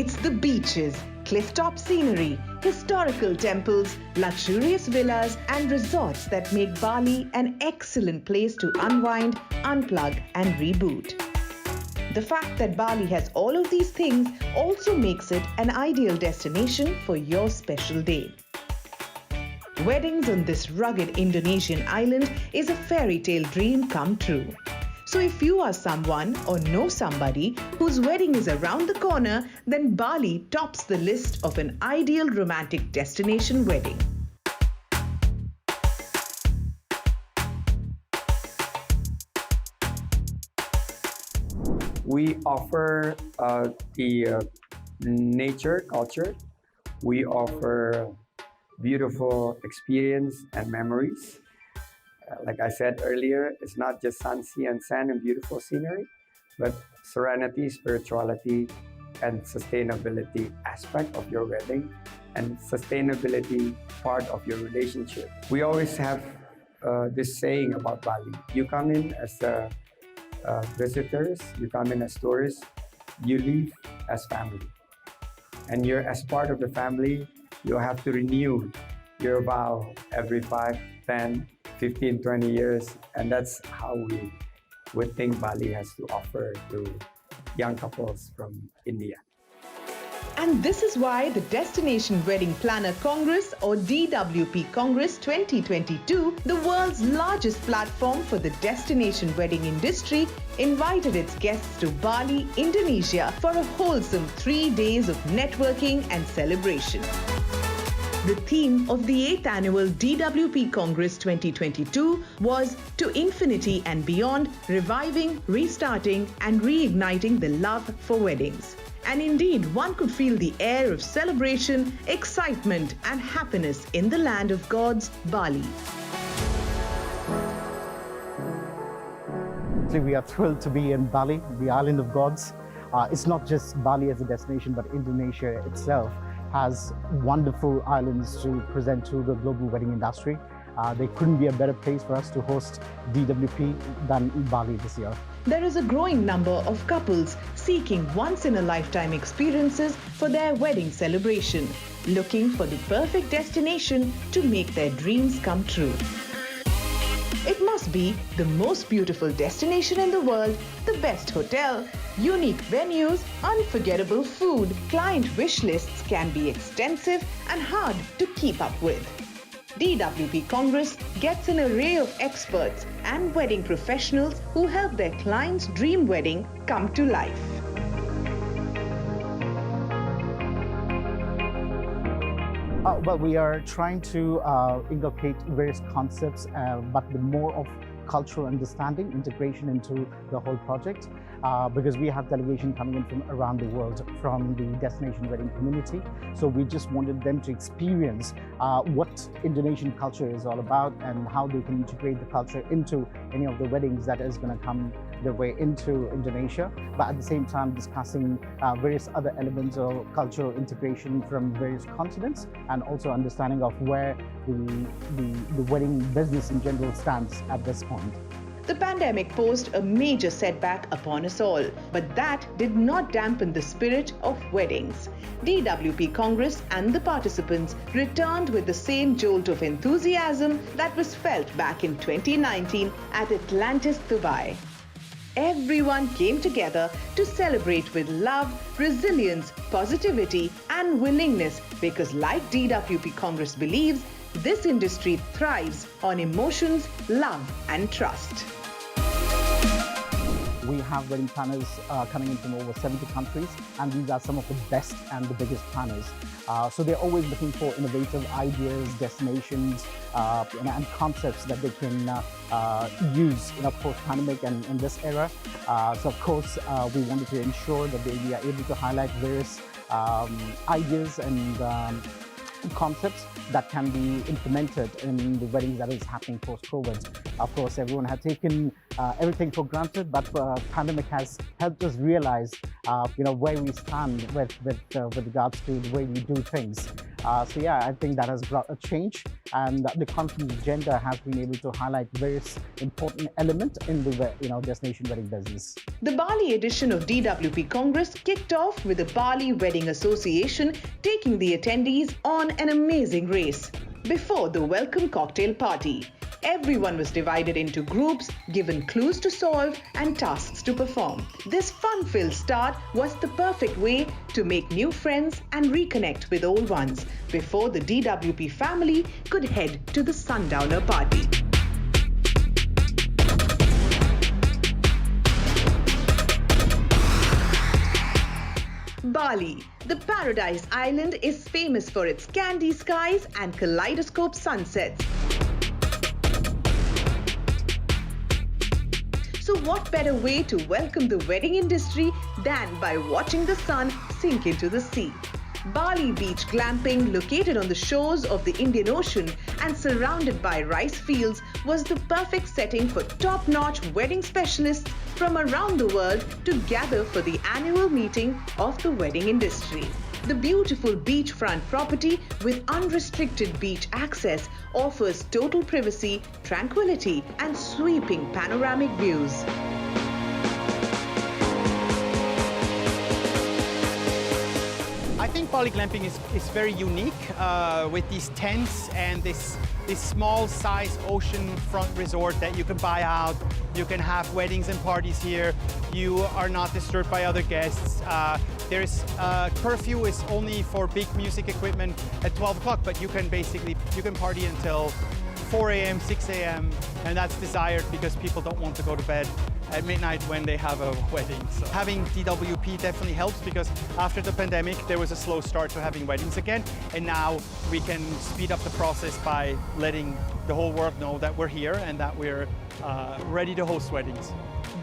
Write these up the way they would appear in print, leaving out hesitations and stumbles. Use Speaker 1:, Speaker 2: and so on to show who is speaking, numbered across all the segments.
Speaker 1: It's the beaches, cliff-top scenery, historical temples, luxurious villas and resorts that make Bali an excellent place to unwind, unplug and reboot. The fact that Bali has all of these things also makes it an ideal destination for your special day. Weddings on this rugged Indonesian island is a fairy tale dream come true. So if you are someone or know somebody whose wedding is around the corner, then Bali tops the list of an ideal romantic destination wedding.
Speaker 2: We offer the nature culture. We offer beautiful experience and memories. Like I said earlier, it's not just sun, sea, and sand and beautiful scenery, but serenity, spirituality, and sustainability aspect of your wedding and sustainability part of your relationship. We always have this saying about Bali. You come in as visitors, you come in as tourists, you leave as family. And you're as part of the family, you have to renew your vow every 5, 10, 15, 20 years, and that's how we would think Bali has to offer to young couples from India.
Speaker 1: And this is why the Destination Wedding Planner Congress or DWP Congress 2022, the world's largest platform for the destination wedding industry, invited its guests to Bali, Indonesia for a wholesome 3 days of networking and celebration. The theme of the 8th annual DWP Congress 2022 was To Infinity and Beyond, reviving, restarting and reigniting the love for weddings. And indeed, one could feel the air of celebration, excitement and happiness in the land of gods, Bali.
Speaker 3: We are thrilled to be in Bali, the island of gods. It's not just Bali as a destination, but Indonesia itself has wonderful islands to present to the global wedding industry. There couldn't be a better place for us to host DWP than Bali this year.
Speaker 1: There is a growing number of couples seeking once-in-a-lifetime experiences for their wedding celebration, looking for the perfect destination to make their dreams come true. It must be the most beautiful destination in the world, the best hotel, unique venues, unforgettable food. Client wish lists can be extensive and hard to keep up with. DWP Congress gets an array of experts and wedding professionals who help their clients' dream wedding come to life.
Speaker 3: Well, we are trying to inculcate various concepts, but with more of cultural understanding, integration into the whole project, because we have delegation coming in from around the world from the destination wedding community. So we just wanted them to experience what Indonesian culture is all about and how they can integrate the culture into any of the weddings that is going to come their way into Indonesia, but at the same time discussing various other elements of cultural integration from various continents and also understanding of where the wedding business in general stands at this point.
Speaker 1: The pandemic posed a major setback upon us all, but that did not dampen the spirit of weddings. DWP Congress and the participants returned with the same jolt of enthusiasm that was felt back in 2019 at Atlantis, Dubai. Everyone came together to celebrate with love, resilience, positivity and willingness because, like DWP Congress believes, this industry thrives on emotions, love and trust.
Speaker 3: We have wedding planners coming in from over 70 countries, and these are some of the best and the biggest planners. So they're always looking for innovative ideas, destinations, and concepts that they can use in a post-pandemic and in this era. So of course, we wanted to ensure that we are able to highlight various ideas and concepts that can be implemented in the weddings that is happening post-COVID. Of course, everyone had taken everything for granted, but pandemic has helped us realize, where we stand with regards to the way we do things. So yeah, I think that has brought a change, and the conference agenda has been able to highlight various important elements in the destination wedding business.
Speaker 1: The Bali edition of DWP Congress kicked off with the Bali Wedding Association taking the attendees on an amazing race before the welcome cocktail party. Everyone was divided into groups, given clues to solve and tasks to perform. This fun-filled start was the perfect way to make new friends and reconnect with old ones before the DWP family could head to the sundowner party. Bali, the paradise island, is famous for its candy skies and kaleidoscope sunsets. So what better way to welcome the wedding industry than by watching the sun sink into the sea? Bali Beach Glamping, located on the shores of the Indian Ocean and surrounded by rice fields, was the perfect setting for top-notch wedding specialists from around the world to gather for the annual meeting of the wedding industry. The beautiful beachfront property with unrestricted beach access offers total privacy, tranquility, and sweeping panoramic views.
Speaker 4: I think Bali Glamping is very unique with these tents and this small size oceanfront resort that you can buy out. You can have weddings and parties here. You are not disturbed by other guests. There's curfew is only for big music equipment at 12 o'clock, but you can party until 4 a.m., 6 a.m., and that's desired because people don't want to go to bed at midnight when they have a wedding. So having DWP definitely helps because after the pandemic, there was a slow start to having weddings again, and now we can speed up the process by letting the whole world know that we're here and that we're ready to host weddings.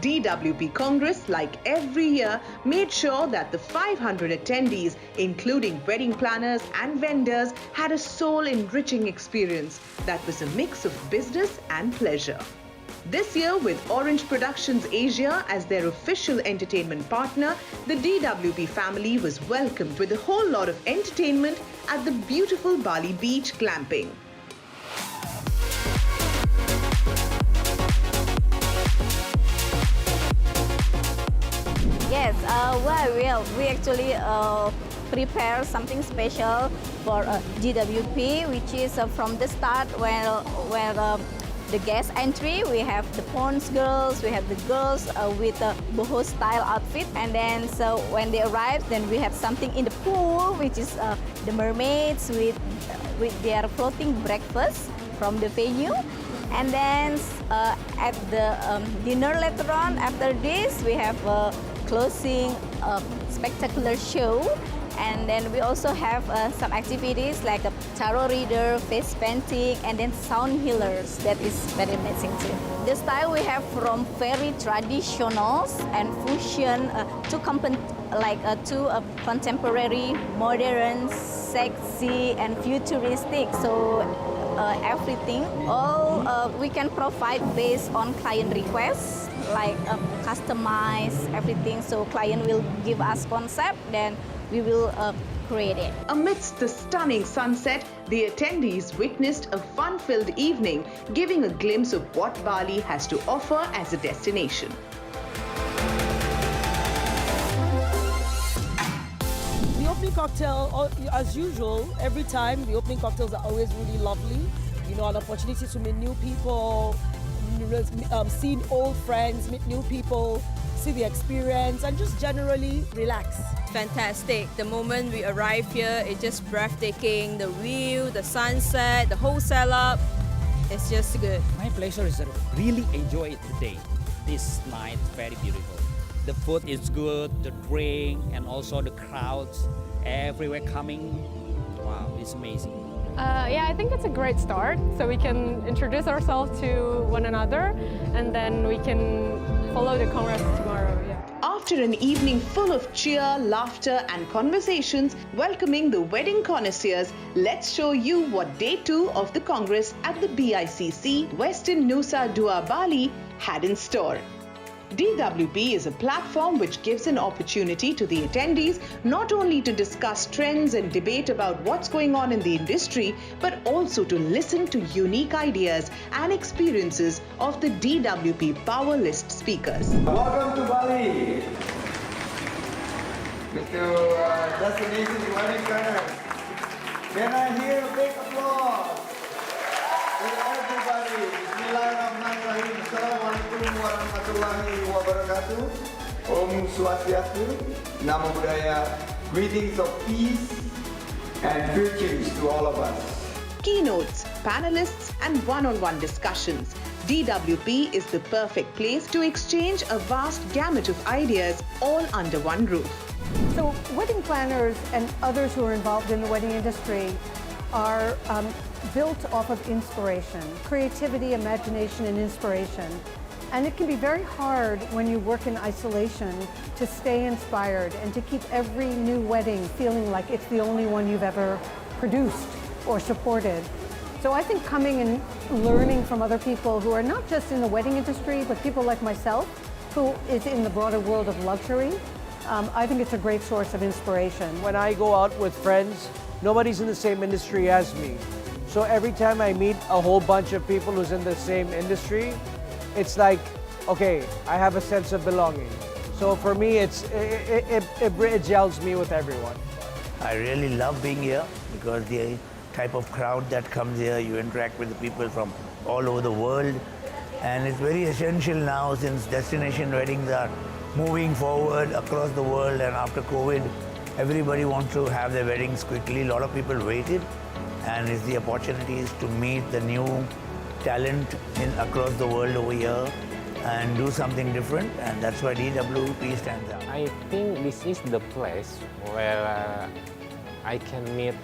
Speaker 1: DWP Congress, like every year, made sure that the 500 attendees, including wedding planners and vendors, had a soul-enriching experience that was a mix of business and pleasure. This year, with Orange Productions Asia as their official entertainment partner, the DWP family was welcomed with a whole lot of entertainment at the beautiful Bali Beach Glamping.
Speaker 5: Yes, we actually prepare something special for DWP, which is from the start where the guest entry. We have the pons girls, we have the girls with a boho style outfit, and then so when they arrive, then we have something in the pool, which is the mermaids with their floating breakfast from the venue. And then at the dinner later on, after this, we have a closing spectacular show. And then we also have some activities like a tarot reader, face painting, and then sound healers. That is very amazing too. The style we have from very traditional and fusion to contemporary, modern, sexy, and futuristic. So everything, all we can provide based on client requests, like customize everything. So client will give us concept, then we will create it.
Speaker 1: Amidst the stunning sunset, the attendees witnessed a fun-filled evening, giving a glimpse of what Bali has to offer as a destination.
Speaker 6: The opening cocktail, as usual, every time the opening cocktails are always really lovely. You know, an opportunity to meet new people, see old friends, meet new people, see the experience, and just generally relax.
Speaker 7: Fantastic. The moment we arrive here, it's just breathtaking. The view, the sunset, the whole setup, it's just good.
Speaker 8: My pleasure is really enjoy it today. This night, very beautiful. The food is good, the drink, and also the crowds everywhere coming. Wow, it's amazing.
Speaker 9: Yeah, I think it's a great start. So we can introduce ourselves to one another, and then we can follow the Congress tomorrow. Yeah.
Speaker 1: After an evening full of cheer, laughter, and conversations welcoming the wedding connoisseurs, let's show you what Day 2 of the Congress at the BICC Westin Nusa Dua Bali had in store. DWP is a platform which gives an opportunity to the attendees not only to discuss trends and debate about what's going on in the industry, but also to listen to unique ideas and experiences of the DWP Power List speakers.
Speaker 10: Welcome to Bali. To Destination Wedding Planners. Can I hear a big applause to everybody? Bismillahirrahmanirrahim. Assalamualaikum warahmatullahi wabarakatuh. Om Swastiastu. Namo Buddhaya. Greetings of peace and virtues to all of us.
Speaker 1: Keynotes, panelists, and one-on-one discussions. DWP is the perfect place to exchange a vast gamut of ideas all under one roof.
Speaker 11: So wedding planners and others who are involved in the wedding industry are built off of inspiration, creativity, imagination, and inspiration. And it can be very hard when you work in isolation to stay inspired and to keep every new wedding feeling like it's the only one you've ever produced or supported. So I think coming and learning from other people who are not just in the wedding industry, but people like myself, who is in the broader world of luxury, I think it's a great source of inspiration.
Speaker 12: When I go out with friends, nobody's in the same industry as me. So every time I meet a whole bunch of people who's in the same industry, it's like, okay, I have a sense of belonging. So for me, it gels me with everyone.
Speaker 13: I really love being here because the type of crowd that comes here, you interact with the people from all over the world. And it's very essential now since destination weddings are moving forward across the world, and after COVID, everybody wants to have their weddings quickly. A lot of people waited, and it's the opportunities to meet the new talent across the world over here and do something different, and that's why DWP stands out.
Speaker 14: I think this is the place where I can meet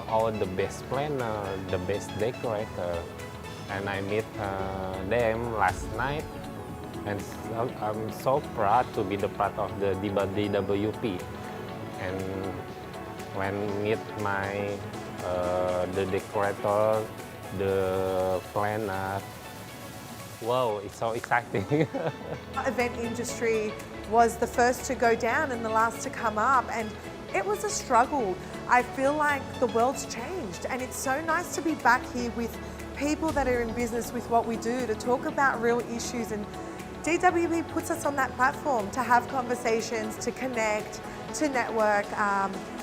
Speaker 14: all the best planner, the best decorator, and I meet them last night. And I'm so proud to be the part of the DWP. And when meet the decorator, the planner, wow, it's so exciting.
Speaker 15: Event industry was the first to go down and the last to come up, and it was a struggle. I feel like the world's changed, and it's so nice to be back here with people that are in business with what we do, to talk about real issues. And DWP puts us on that platform to have conversations, to connect, to network,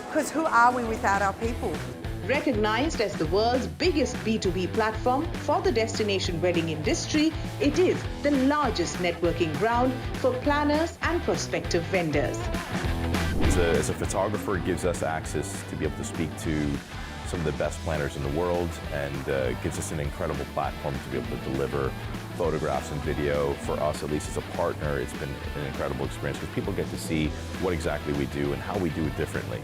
Speaker 15: because who are we without our people?
Speaker 1: Recognized as the world's biggest B2B platform for the destination wedding industry, it is the largest networking ground for planners and prospective vendors.
Speaker 16: As a photographer, it gives us access to be able to speak to some of the best planners in the world, and gives us an incredible platform to be able to deliver photographs and video. For us, at least as a partner, it's been an incredible experience because people get to see what exactly we do and how we do it differently.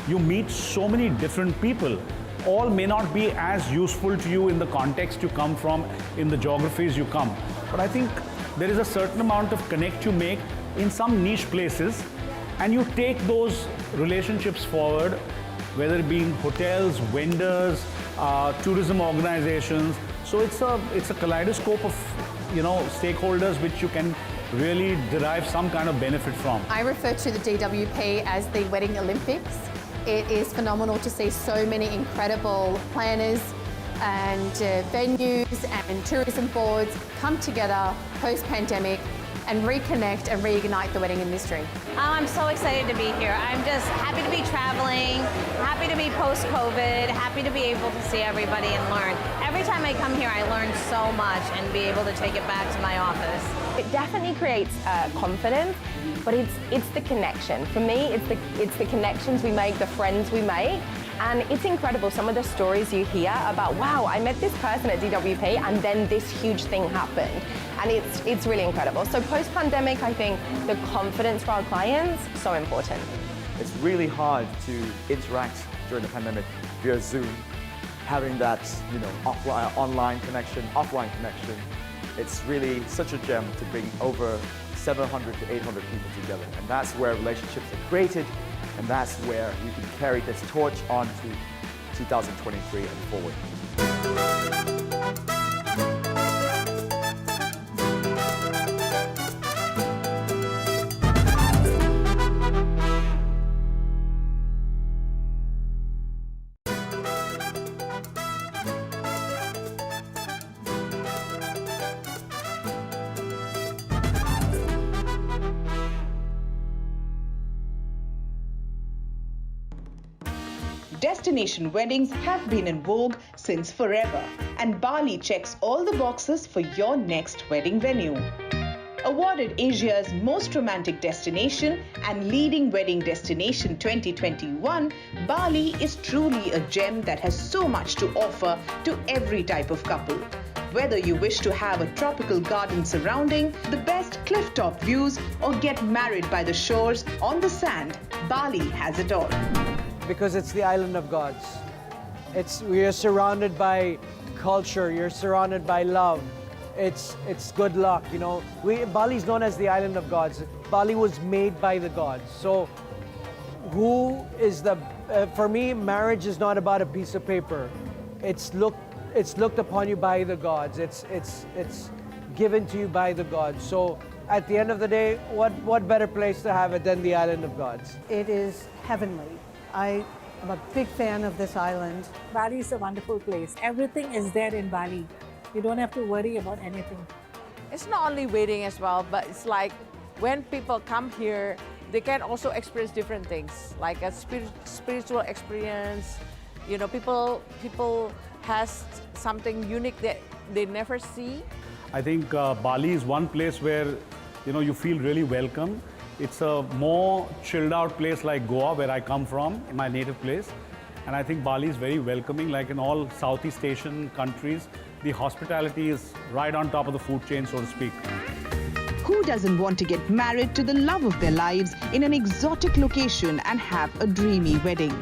Speaker 17: You meet so many different people. All may not be as useful to you in the context you come from, in the geographies you come. But I think there is a certain amount of connect you make in some niche places, and you take those relationships forward, whether it be in hotels, vendors, tourism organizations. So it's a kaleidoscope of stakeholders which you can really derive some kind of benefit from.
Speaker 18: I refer to the DWP as the Wedding Olympics. It is phenomenal to see so many incredible planners and venues and tourism boards come together post-pandemic and reconnect and reignite the wedding industry.
Speaker 19: I'm so excited to be here. I'm just happy to be traveling, happy to be post-COVID, happy to be able to see everybody and learn. Every time I come here, I learn so much and be able to take it back to my office.
Speaker 20: It definitely creates confidence, but it's the connection. For me, it's the connections we make, the friends we make, and it's incredible some of the stories you hear about, wow, I met this person at DWP and then this huge thing happened. And it's really incredible. So post-pandemic, I think the confidence for our clients, so important.
Speaker 21: It's really hard to interact during the pandemic via Zoom, having that offline, online connection, offline connection. It's really such a gem to bring over 700 to 800 people together. And that's where relationships are created, and that's where we can carry this torch on to 2023 and forward.
Speaker 1: Destination weddings have been in vogue since forever, and Bali checks all the boxes for your next wedding venue. Awarded Asia's most romantic destination and leading wedding destination 2021, Bali is truly a gem that has so much to offer to every type of couple. Whether you wish to have a tropical garden surrounding, the best cliff-top views, or get married by the shores on the sand, Bali has it all.
Speaker 12: Because it's the island of gods. We are surrounded by culture, you're surrounded by love. It's good luck, you know. Bali is known as the island of gods. Bali was made by the gods. So who is for me, marriage is not about a piece of paper. It's looked upon you by the gods. It's given to you by the gods. So at the end of the day, what better place to have it than the island of gods?
Speaker 11: It is heavenly. I am a big fan of this island.
Speaker 2: Bali is a wonderful place. Everything is there in Bali. You don't have to worry about anything.
Speaker 22: It's not only wedding as well, but it's like when people come here, they can also experience different things, like a spiritual experience. You know, people has something unique that they never see.
Speaker 17: I think Bali is one place where you feel really welcome. It's a more chilled out place like Goa, where I come from, my native place. And I think Bali is very welcoming, like in all Southeast Asian countries. The hospitality is right on top of the food chain, so to speak.
Speaker 1: Who doesn't want to get married to the love of their lives in an exotic location and have a dreamy wedding?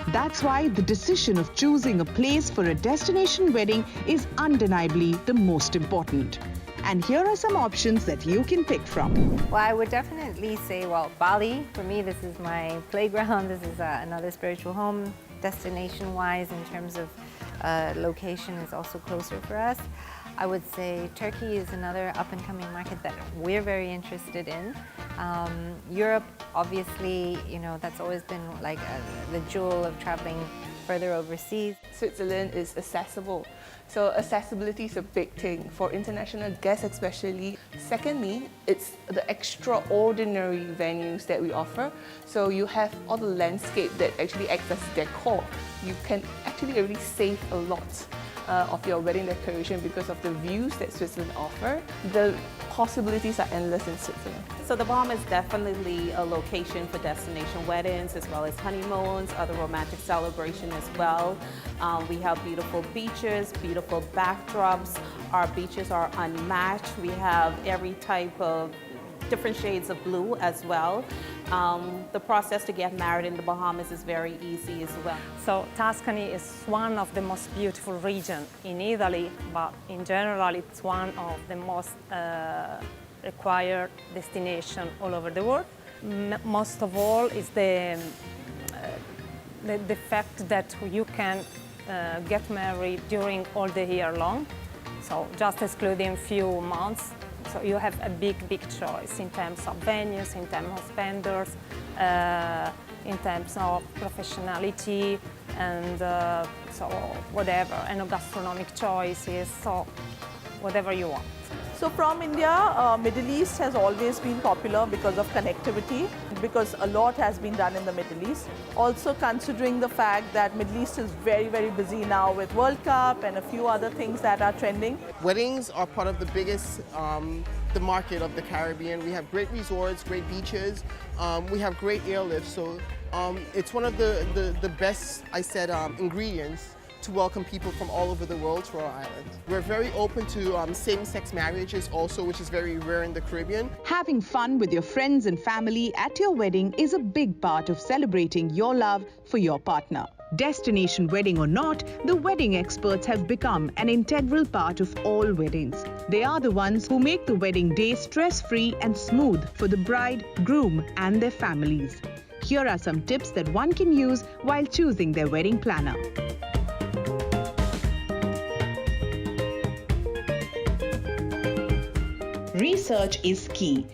Speaker 1: That's why the decision of choosing a place for a destination wedding is undeniably the most important. And here are some options that you can pick from.
Speaker 23: Well, I would definitely say, Bali. For me, this is my playground. This is another spiritual home. Destination-wise, in terms of location, is also closer for us. I would say Turkey is another up-and-coming market that we're very interested in. Europe, obviously, that's always been like the jewel of traveling further overseas.
Speaker 24: Switzerland is accessible. So accessibility is a big thing for international guests especially. Secondly, it's the extraordinary venues that we offer. So you have all the landscape that actually acts as decor. You can actually already save a lot of your wedding decoration because of the views that Switzerland offer. The possibilities are endless in Switzerland.
Speaker 25: So the Bahamas is definitely a location for destination weddings as well as honeymoons, other romantic celebration as well. We have beautiful beaches, beautiful backdrops. Our beaches are unmatched. We have every type of different shades of blue as well. The process to get married in the Bahamas is very easy as well.
Speaker 26: So Tuscany is one of the most beautiful regions in Italy, but in general it's one of the most required destination all over the world. Most of all is the fact that you can get married during all the year long, so just excluding few months. So you have a big choice in terms of venues, in terms of vendors, in terms of professionality, and so whatever, and gastronomic choices, so whatever you want.
Speaker 27: So from India, Middle East has always been popular because of connectivity, because a lot has been done in the Middle East. Also considering the fact that Middle East is very busy now with World Cup and a few other things that are trending.
Speaker 28: Weddings are part of the biggest, the market of the Caribbean. We have great resorts, great beaches, we have great airlifts. So it's one of the best, ingredients to welcome people from all over the world to our island. We're very open to same-sex marriages also, which is very rare in the Caribbean.
Speaker 1: Having fun with your friends and family at your wedding is a big part of celebrating your love for your partner. Destination wedding or not, the wedding experts have become an integral part of all weddings. They are the ones who make the wedding day stress-free and smooth for the bride, groom, and their families. Here are some tips that one can use while choosing their wedding planner. Research is key.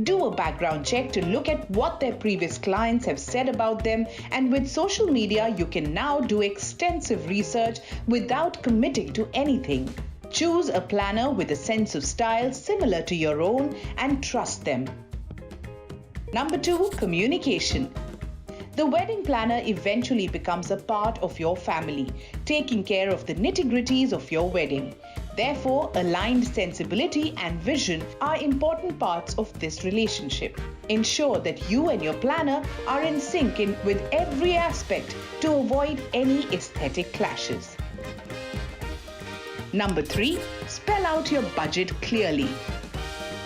Speaker 1: Do a background check to look at what their previous clients have said about them, and with social media you can now do extensive research without committing to anything. Choose a planner with a sense of style similar to your own and trust them. Number 2, communication. The wedding planner eventually becomes a part of your family, taking care of the nitty-gritties of your wedding. Therefore, aligned sensibility and vision are important parts of this relationship. Ensure that you and your planner are in sync with every aspect to avoid any aesthetic clashes. Number 3, spell out your budget clearly.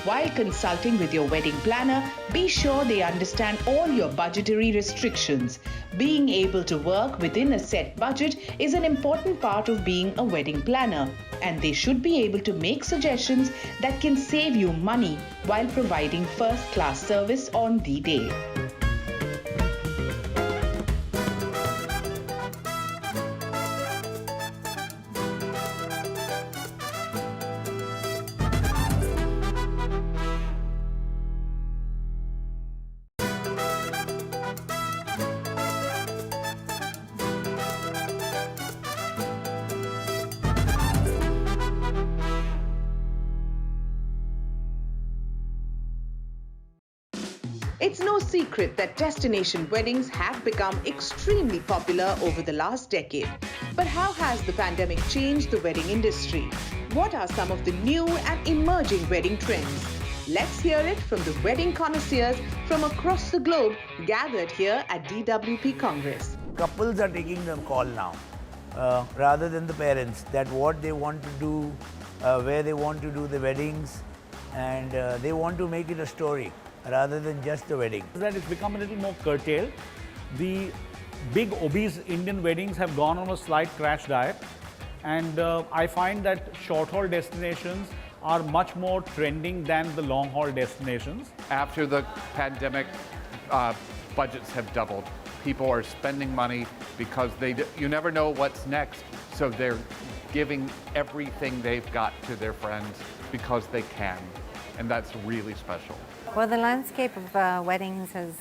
Speaker 1: While consulting with your wedding planner, be sure they understand all your budgetary restrictions. Being able to work within a set budget is an important part of being a wedding planner, and they should be able to make suggestions that can save you money while providing first-class service on the day. It's no secret that destination weddings have become extremely popular over the last decade. But how has the pandemic changed the wedding industry? What are some of the new and emerging wedding trends? Let's hear it from the wedding connoisseurs from across the globe gathered here at DWP Congress.
Speaker 13: Couples are taking the call now, rather than the parents, that what they want to do, where they want to do the weddings, and they want to make it a story rather than just a wedding.
Speaker 17: That it's become a little more curtailed. The big obese Indian weddings have gone on a slight crash diet, and I find that short-haul destinations are much more trending than the long-haul destinations.
Speaker 3: After the pandemic, budgets have doubled. People are spending money because you never know what's next, so they're giving everything they've got to their friends because they can, and that's really special.
Speaker 23: Well, the landscape of weddings has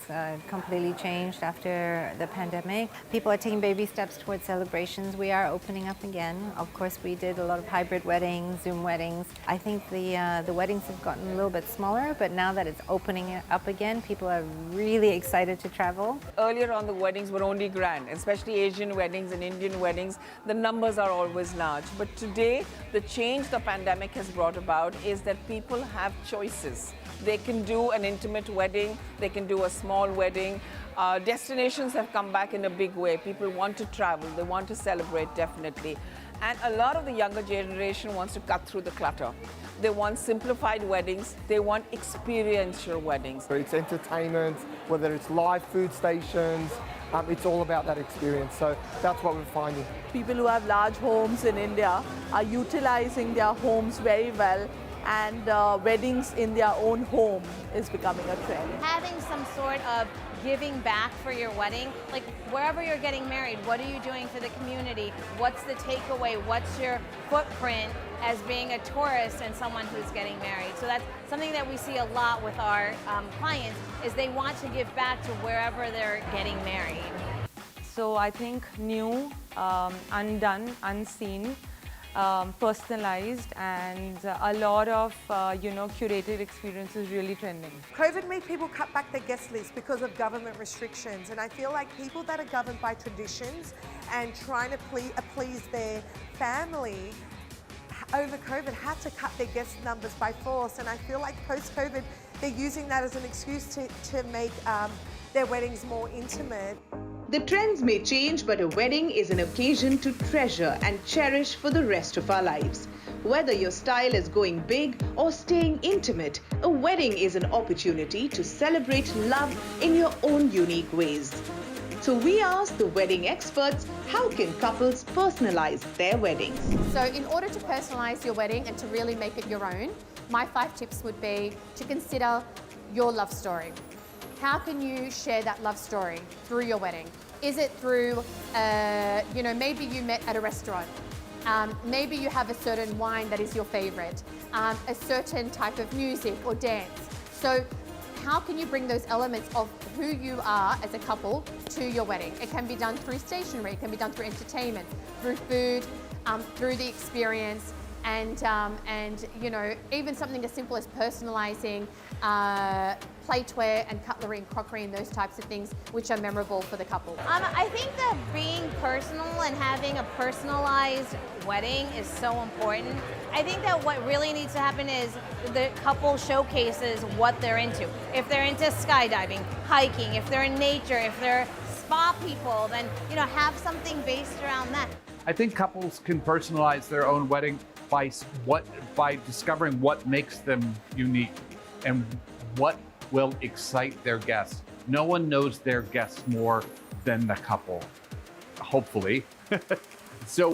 Speaker 23: completely changed after the pandemic. People are taking baby steps towards celebrations. We are opening up again. Of course, we did a lot of hybrid weddings, Zoom weddings. I think the weddings have gotten a little bit smaller, but now that it's opening up again, people are really excited to travel.
Speaker 22: Earlier on, the weddings were only grand, especially Asian weddings and Indian weddings. The numbers are always large. But today, the change the pandemic has brought about is that people have choices. They can do an intimate wedding, they can do a small wedding. Destinations have come back in a big way. People want to travel, they want to celebrate, definitely. And a lot of the younger generation wants to cut through the clutter. They want simplified weddings, they want experiential weddings.
Speaker 4: It's entertainment, whether it's live food stations, it's all about that experience. So that's what we're finding.
Speaker 27: People who have large homes in India are utilizing their homes very well, and weddings in their own home is becoming a trend.
Speaker 19: Having some sort of giving back for your wedding, like wherever you're getting married, what are you doing for the community? What's the takeaway? What's your footprint as being a tourist and someone who's getting married? So that's something that we see a lot with our clients, is they want to give back to wherever they're getting married.
Speaker 5: So I think new, undone, unseen, personalized, and a lot of curated experiences really trending.
Speaker 15: COVID made people cut back their guest list because of government restrictions, and I feel like people that are governed by traditions and trying to please their family over COVID had to cut their guest numbers by force, and I feel like post-COVID they're using that as an excuse to make their weddings more intimate.
Speaker 1: The trends may change, but a wedding is an occasion to treasure and cherish for the rest of our lives. Whether your style is going big or staying intimate, a wedding is an opportunity to celebrate love in your own unique ways. So we asked the wedding experts, how can couples personalize their weddings?
Speaker 18: So in order to personalize your wedding and to really make it your own, my 5 tips would be to consider your love story. How can you share that love story through your wedding? Is it through, maybe you met at a restaurant. Maybe you have a certain wine that is your favorite, a certain type of music or dance. So how can you bring those elements of who you are as a couple to your wedding? It can be done through stationery, it can be done through entertainment, through food, through the experience. and you know, even something as simple as personalizing plateware and cutlery and crockery and those types of things, which are memorable for the couple.
Speaker 19: I think that being personal and having a personalized wedding is so important. I think that what really needs to happen is the couple showcases what they're into. If they're into skydiving, hiking, if they're in nature, if they're spa people, then you know, have something based around that.
Speaker 3: I think couples can personalize their own wedding by discovering what makes them unique and what will excite their guests. No one knows their guests more than the couple, hopefully. So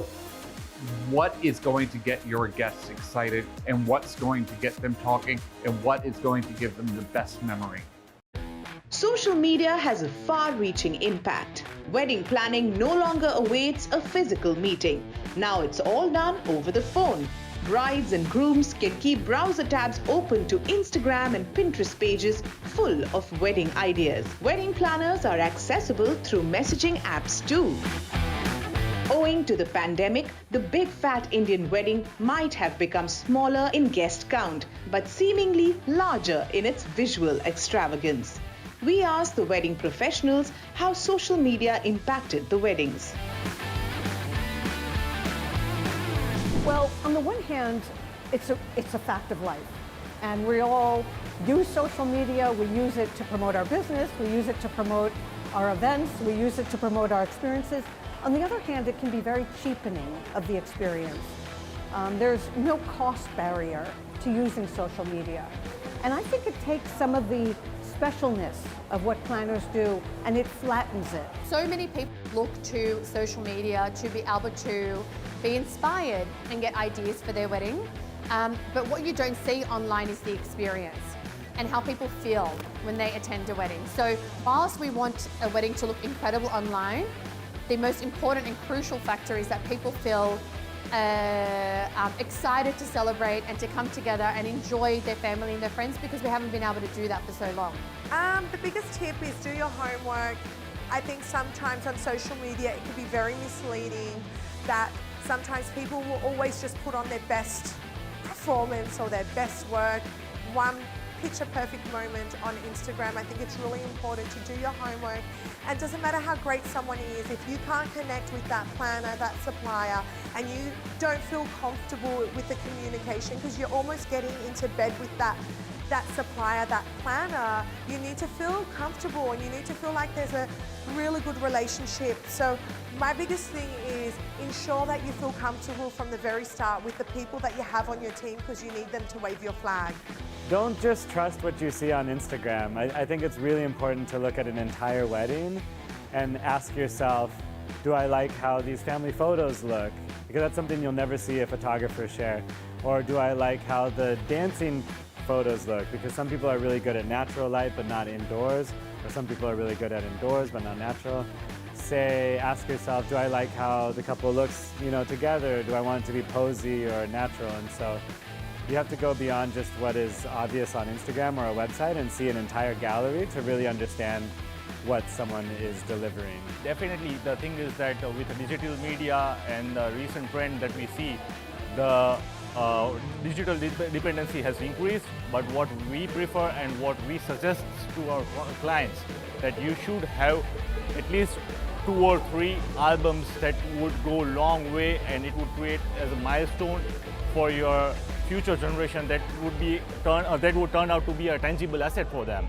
Speaker 3: what is going to get your guests excited, and what's going to get them talking, and what is going to give them the best memory?
Speaker 1: Social media has a far-reaching impact. Wedding planning no longer awaits a physical meeting. Now it's all done over the phone. Brides and grooms can keep browser tabs open to Instagram and Pinterest pages full of wedding ideas. Wedding planners are accessible through messaging apps too. Owing to the pandemic, the big fat Indian wedding might have become smaller in guest count, but seemingly larger in its visual extravagance. We asked the wedding professionals how social media impacted the weddings.
Speaker 11: Well, on the one hand, it's a fact of life. And we all use social media. We use it to promote our business. We use it to promote our events. We use it to promote our experiences. On the other hand, it can be very cheapening of the experience. There's no cost barrier to using social media. And I think it takes some of the specialness of what planners do and it flattens it.
Speaker 18: So many people look to social media to be able to be inspired and get ideas for their wedding. But what you don't see online is the experience and how people feel when they attend a wedding. So whilst we want a wedding to look incredible online, the most important and crucial factor is that people feel excited to celebrate and to come together and enjoy their family and their friends, because we haven't been able to do that for so long.
Speaker 15: The biggest tip is do your homework. I think sometimes on social media it can be very misleading, that sometimes people will always just put on their best performance or their best work. One picture-perfect moment on Instagram. I think it's really important to do your homework. And it doesn't matter how great someone is, if you can't connect with that planner, that supplier, and you don't feel comfortable with the communication because you're almost getting into bed with that supplier, that planner, you need to feel comfortable and you need to feel like there's a really good relationship. So my biggest thing is ensure that you feel comfortable from the very start with the people that you have on your team, because you need them to wave your flag.
Speaker 6: Don't just trust what you see on Instagram. I think it's really important to look at an entire wedding and ask yourself, do I like how these family photos look? Because that's something you'll never see a photographer share. Or do I like how the dancing photos look? Because some people are really good at natural light but not indoors, or some people are really good at indoors but not natural. Ask yourself, do I like how the couple looks, together? Do I want it to be posy or natural? And so you have to go beyond just what is obvious on Instagram or a website and see an entire gallery to really understand what someone is delivering.
Speaker 7: Definitely, the thing is that with the digital media and the recent trend that we see, the digital dependency has increased, but what we prefer and what we suggest to our clients, that you should have at least 2 or 3 albums that would go a long way, and it would create as a milestone for your future generation that would turn out to be a tangible asset for them.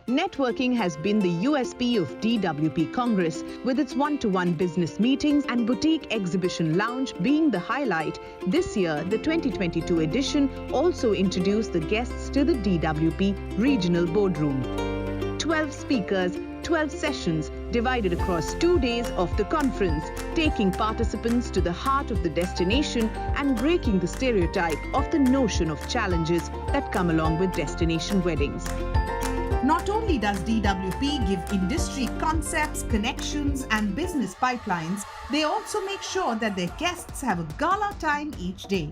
Speaker 1: Networking has been the USP of DWP Congress, with its one-to-one business meetings and boutique exhibition lounge being the highlight. This year, the 2022 edition also introduced the guests to the DWP Regional Boardroom. 12 speakers, 12 sessions, divided across 2 days of the conference, taking participants to the heart of the destination and breaking the stereotype of the notion of challenges that come along with destination weddings. Not only does DWP give industry concepts, connections, and business pipelines, they also make sure that their guests have a gala time each day.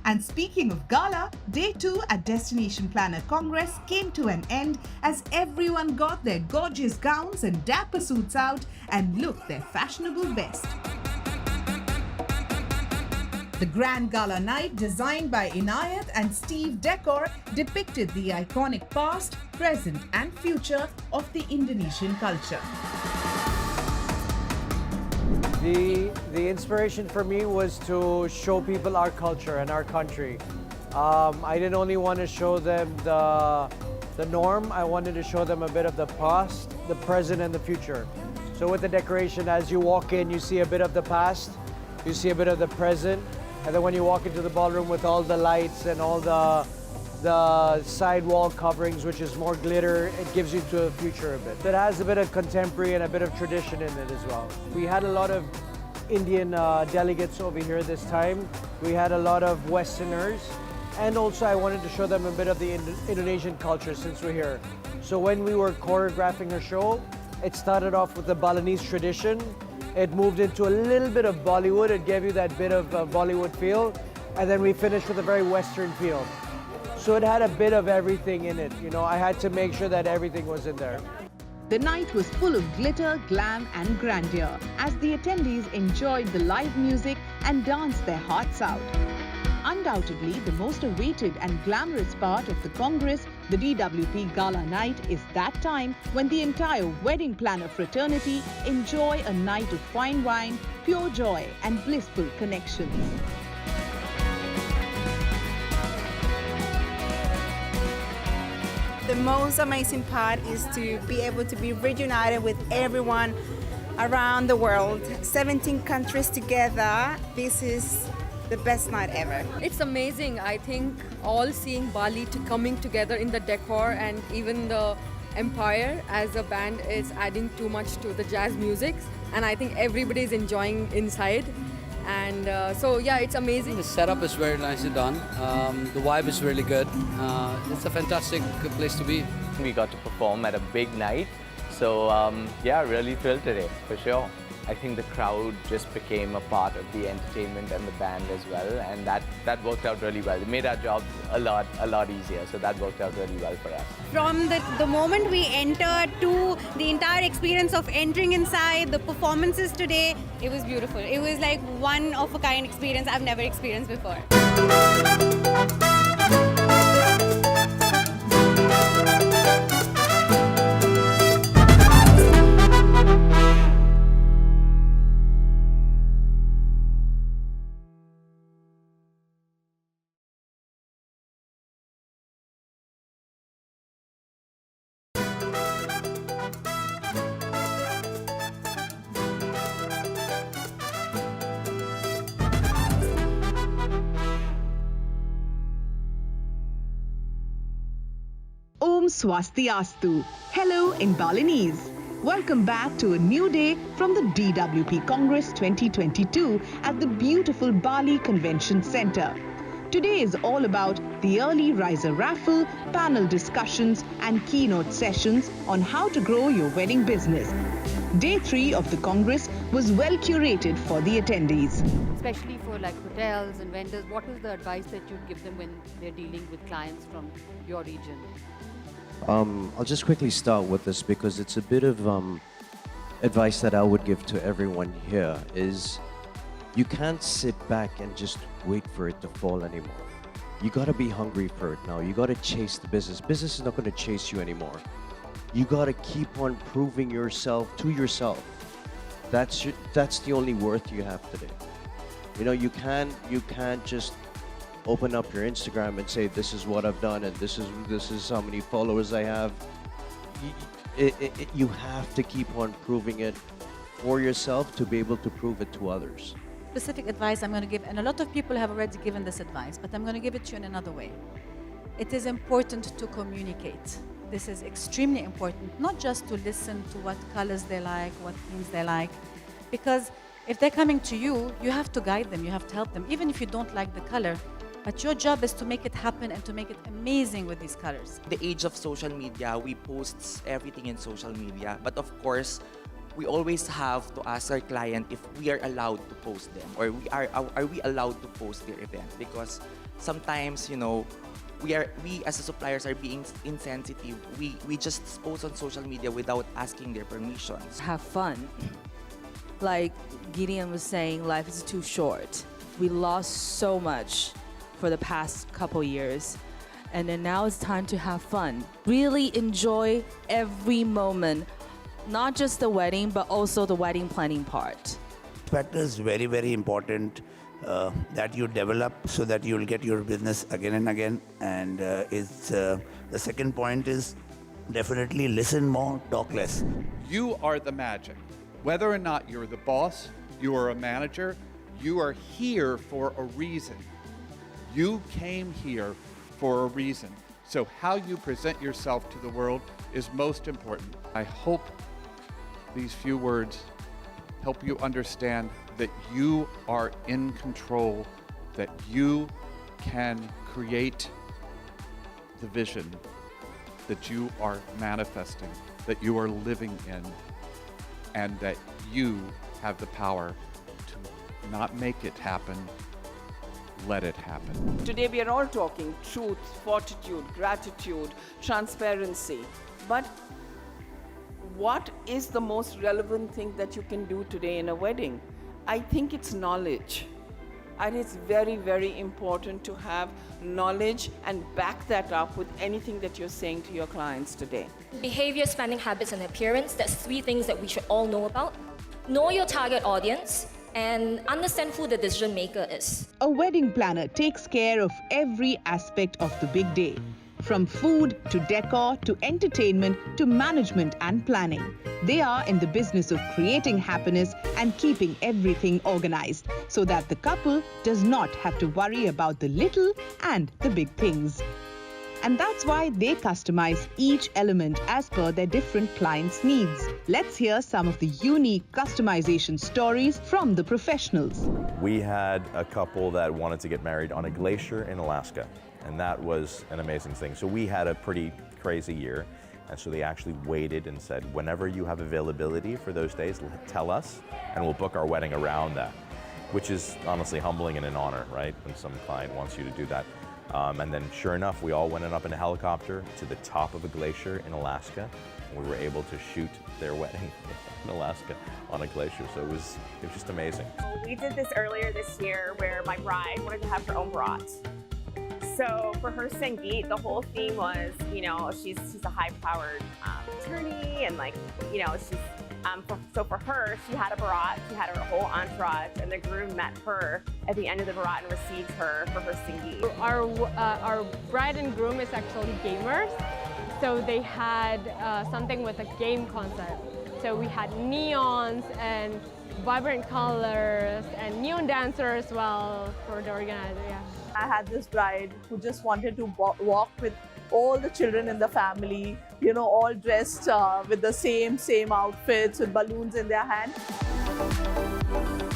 Speaker 1: And speaking of gala, Day 2 at Destination Planner Congress came to an end as everyone got their gorgeous gowns and dapper suits out and looked their fashionable best. The Grand Gala Night, designed by Inayat and Steve Decor, depicted the iconic past, present and future of the Indonesian culture.
Speaker 8: The inspiration for me was to show people our culture and our country. I didn't only want to show them the norm, I wanted to show them a bit of the past, the present and the future. So with the decoration, as you walk in, you see a bit of the past, you see a bit of the present, and then when you walk into the ballroom with all the lights and all the side wall coverings, which is more glitter, it gives you to the future a bit. It has a bit of contemporary and a bit of tradition in it as well. We had a lot of Indian delegates over here this time. We had a lot of Westerners. And also I wanted to show them a bit of the Indonesian culture since we're here. So when we were choreographing our show, it started off with the Balinese tradition. It moved into a little bit of Bollywood. It gave you that bit of Bollywood feel. And then we finished with a very Western feel. So it had a bit of everything in it. You know, I had to make sure that everything was in there.
Speaker 1: The night was full of glitter, glam and grandeur as the attendees enjoyed the live music and danced their hearts out. Undoubtedly, the most awaited and glamorous part of the Congress, the DWP Gala Night, is that time when the entire wedding planner fraternity enjoy a night of fine wine, pure joy and blissful connections.
Speaker 9: The most amazing part is to be able to be reunited with everyone around the world, 17 countries together. This is the best night ever.
Speaker 10: It's amazing. I think all seeing Bali coming together in the decor and even the Empire as a band is adding too much to the jazz music, and I think everybody is enjoying inside. And so yeah, it's amazing.
Speaker 12: The setup is very nicely done. The vibe is really good. It's a fantastic place to be.
Speaker 14: We got to perform at a big night. So yeah, really thrilled today, for sure. I think the crowd just became a part of the entertainment and the band as well, and that worked out really well. It made our job a lot easier, so that worked out really well for us.
Speaker 9: From the moment we entered to the entire experience of entering inside, the performances today,
Speaker 10: It was beautiful. It was like one of a kind experience I've never experienced before.
Speaker 1: Om Swastiastu. Hello in Balinese. Welcome back to a new day from the DWP Congress 2022 at the beautiful Bali Convention Center. Today is all about the early riser raffle, panel discussions and keynote sessions on how to grow your wedding business. Day 3 of the Congress was well curated for the attendees.
Speaker 16: Especially for like hotels and vendors, what is the advice that you'd give them when they're dealing with clients from your region?
Speaker 20: I'll just quickly start with this because it's a bit of advice that I would give to everyone here is you can't sit back and just wait for it to fall anymore. You gotta be hungry for it now. You gotta chase the business. Business is not gonna chase you anymore. You gotta keep on proving yourself to yourself. That's the only worth you have today. You know, you can't just open up your Instagram and say this is what I've done and this is how many followers I have. You have to keep on proving it for yourself to be able to prove it to others.
Speaker 16: Specific advice I'm going to give, and a lot of people have already given this advice, but I'm going to give it to you in another way. It is important to communicate.
Speaker 2: this is extremely important, not just to listen to what colors they like, what themes they like, because if they're coming to you, you have to guide them, you have to help them, even if you don't like the color. But your job is to make it happen and to make it amazing with these colors.
Speaker 13: The age of social media, we post everything in social media. But of course, we always have to ask our client if we are allowed to post them, or are we allowed to post their event? Because sometimes, you know, we as the suppliers are being insensitive. We just post on social media without asking their permissions.
Speaker 17: Have fun. Like Gideon was saying, life is too short. We lost so much for the past couple years. And then now it's time to have fun. Really enjoy every moment, not just the wedding, but also the wedding planning part.
Speaker 21: Factor is very, very important that you develop so that you'll get your business again and again. And the second point is definitely listen more, talk less.
Speaker 3: You are the magic. Whether or not you're the boss, you are a manager, you are here for a reason. You came here for a reason. So how you present yourself to the world is most important. I hope these few words help you understand that you are in control, that you can create the vision that you are manifesting, that you are living in, and that you have the power to not make it happen, let it happen.
Speaker 24: Today we are all talking truth, fortitude, gratitude, transparency. But what is the most relevant thing that you can do today in a wedding? I think it's knowledge. And it's very, very important to have knowledge and back that up with anything that you're saying to your clients today.
Speaker 25: Behavior, spending habits, and appearance, that's 3 things that we should all know about. Know your target audience and understand who the decision maker is.
Speaker 1: A wedding planner takes care of every aspect of the big day, from food to decor to entertainment to management and planning. They are in the business of creating happiness and keeping everything organized so that the couple does not have to worry about the little and the big things. And that's why they customize each element as per their different clients' needs. Let's hear some of the unique customization stories from the professionals.
Speaker 26: We had a couple that wanted to get married on a glacier in Alaska, and that was an amazing thing. So we had a pretty crazy year, and so they actually waited and said, whenever you have availability for those days, tell us, and we'll book our wedding around that, which is honestly humbling and an honor, right? When some client wants you to do that. And then sure enough, we all went up in a helicopter to the top of a glacier in Alaska, and we were able to shoot their wedding in Alaska on a glacier. So it was just amazing.
Speaker 28: We did this earlier this year where my bride wanted to have her own brat. So for her Sangeet, the whole theme was, you know, she's a high-powered attorney, and like, you know, she's so for her, she had a barat, she had her whole entourage, and the groom met her at the end of the barat and received her for her Sangeet.
Speaker 29: Our bride and groom is actually gamers, so they had something with a game concept. So we had neons and vibrant colors and neon dancers as well for the organizer. Yeah.
Speaker 27: I had this bride who just wanted to walk with all the children in the family, you know, all dressed with the same outfits with balloons in their hand.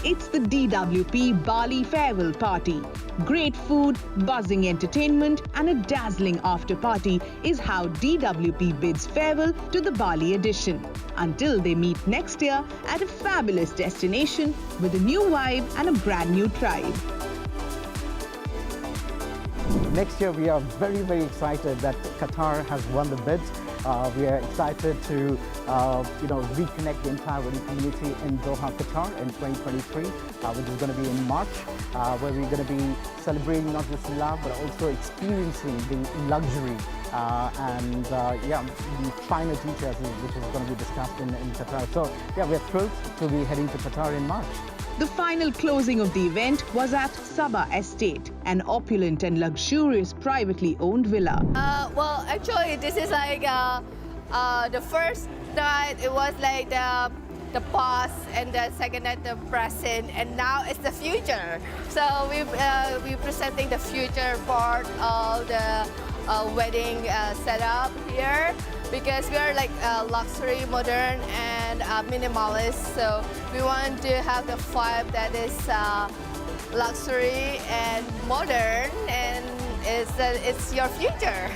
Speaker 1: It's the DWP Bali farewell party. Great food, buzzing entertainment, and a dazzling after party is how DWP bids farewell to the Bali edition. Until they meet next year at a fabulous destination with a new vibe and a brand new tribe.
Speaker 29: Next year, we are very, very excited that Qatar has won the bids. We are excited to, reconnect the entire wedding community in Doha, Qatar in 2023, which is going to be in March, where we're going to be celebrating not just love, but also experiencing the luxury and the finer details, which is going to be discussed in Qatar. So, yeah, we're thrilled to be heading to Qatar in March.
Speaker 1: The final closing of the event was at Sabah Estate, an opulent and luxurious privately owned villa.
Speaker 30: Well, actually, this is like the first night. It was like
Speaker 4: the past, and the second night the present, and now it's the future. So we're presenting the future part of the wedding setup here, because we are like luxury, modern, and minimalist. So we want to have the vibe that is luxury and modern, and it's your future.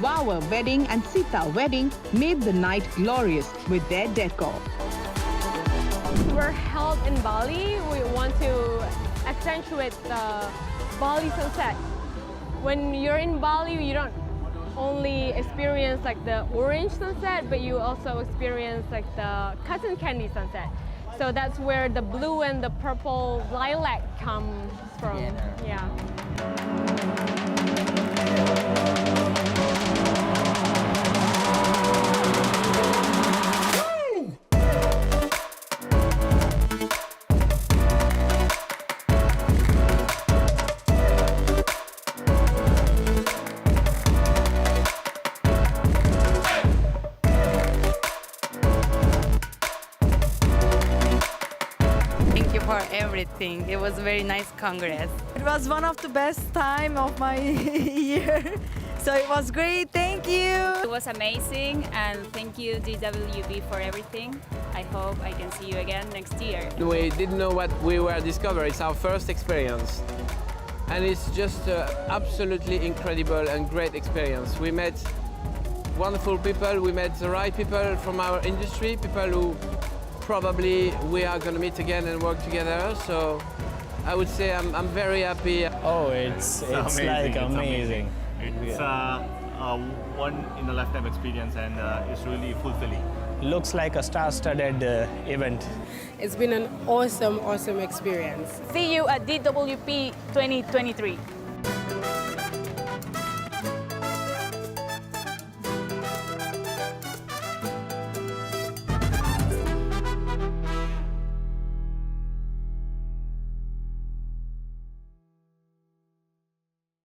Speaker 1: Wawa Wedding and Sita Wedding made the night glorious with their decor.
Speaker 5: We're held in Bali. We want to accentuate the Bali sunset. When you're in Bali, you don't only experience like the orange sunset, but you also experience like the cotton candy sunset. So that's where the blue and the purple lilac comes from. Yeah.
Speaker 6: For everything. It was a very nice congress.
Speaker 11: It was one of the best time of my year. So it was great, thank you.
Speaker 15: It was amazing, and thank you DWP for everything. I hope I can see you again next year.
Speaker 18: We didn't know what we were discovering. It's our first experience. And it's just absolutely incredible and great experience. We met wonderful people, we met the right people from our industry, people who probably we are going to meet again and work together. So I would say I'm very happy.
Speaker 19: Oh, it's like amazing.
Speaker 7: It's one in a lifetime experience, and it's really fulfilling.
Speaker 19: Looks like a star-studded event.
Speaker 5: It's been an awesome experience.
Speaker 6: See you at DWP 2023.